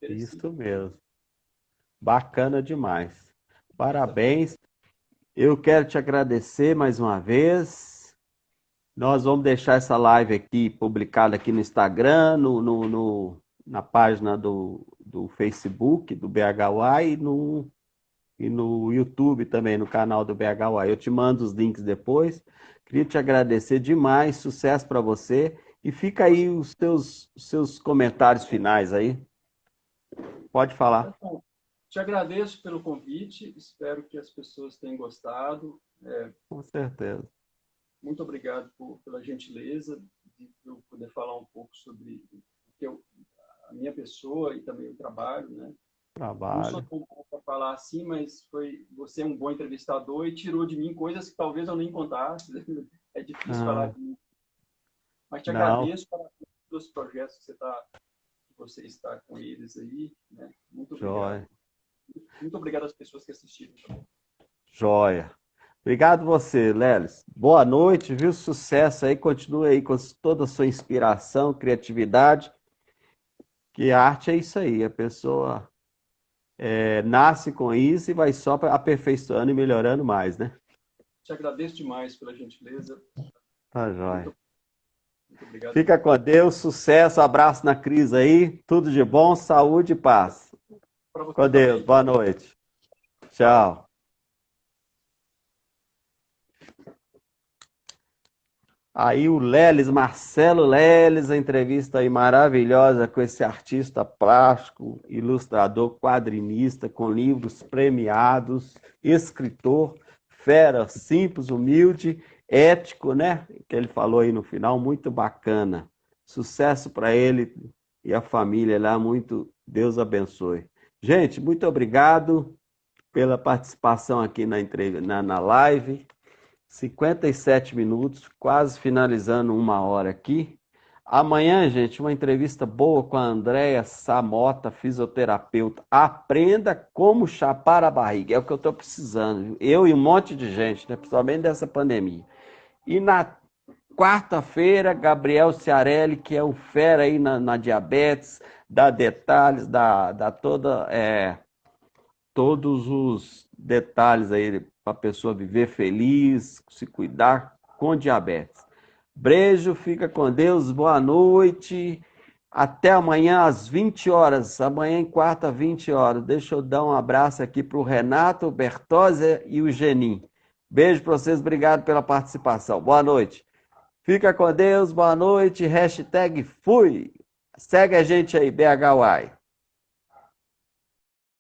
isso Imperecível. mesmo. Bacana demais. Exatamente. Parabéns. Eu quero te agradecer mais uma vez. Nós vamos deixar essa live aqui publicada aqui no Instagram, na página do Facebook do BHY e no YouTube também, no canal do BHY. Eu te mando os links depois. Queria te agradecer demais, sucesso para você. E fica aí os seus comentários finais aí. Pode falar. Então, te agradeço pelo convite, espero que as pessoas tenham gostado. Com certeza. Muito obrigado pela gentileza de eu poder falar um pouco sobre a minha pessoa e também o trabalho, né? Eu não sou Trabalho. tão bom para falar assim, mas você é um bom entrevistador e tirou de mim coisas que talvez eu nem contasse. É difícil falar Ah, de mim, mas te não, agradeço pelos projetos que você está com eles aí, né? Muito obrigado. joia, Muito obrigado às pessoas que assistiram também. joia. Obrigado você, Lelis. Boa noite, viu? Sucesso aí. Continue aí com toda a sua inspiração, criatividade, que a arte é isso aí. A pessoa nasce com isso e vai só aperfeiçoando e melhorando mais, né? Te agradeço demais pela gentileza. Tá joia. Muito, muito obrigado Fica mesmo. com Deus, sucesso, abraço na crise aí. Tudo de bom, saúde e paz. Para Com você Deus, também. boa noite. Tchau. Tchau. Aí o Leles, Marcelo Leles, a entrevista aí maravilhosa com esse artista plástico, ilustrador, quadrinista, com livros premiados, escritor, fera, simples, humilde, ético, né? Que ele falou aí no final, muito bacana. Sucesso para ele e a família lá, muito Deus abençoe. Gente, muito obrigado pela participação aqui na live. 57 minutos, quase finalizando 1 hora aqui. Amanhã, gente, uma entrevista boa com a Andréia Samota, fisioterapeuta. Aprenda como chapar a barriga. É o que eu estou precisando. Viu? Eu e um monte de gente, né? Principalmente dessa pandemia. E na quarta-feira, Gabriel Ciarelli, que é o fera aí na diabetes, dá detalhes, dá todos os detalhes aí para a pessoa viver feliz, se cuidar com diabetes. Beijo, fica com Deus, boa noite. Até amanhã às 20 horas. Amanhã em quarta, 20 horas. Deixa eu dar um abraço aqui para o Renato, o Bertozzi e o Genim. Beijo para vocês, obrigado pela participação. Boa noite. Fica com Deus, boa noite. Hashtag fui. Segue a gente aí, BHY.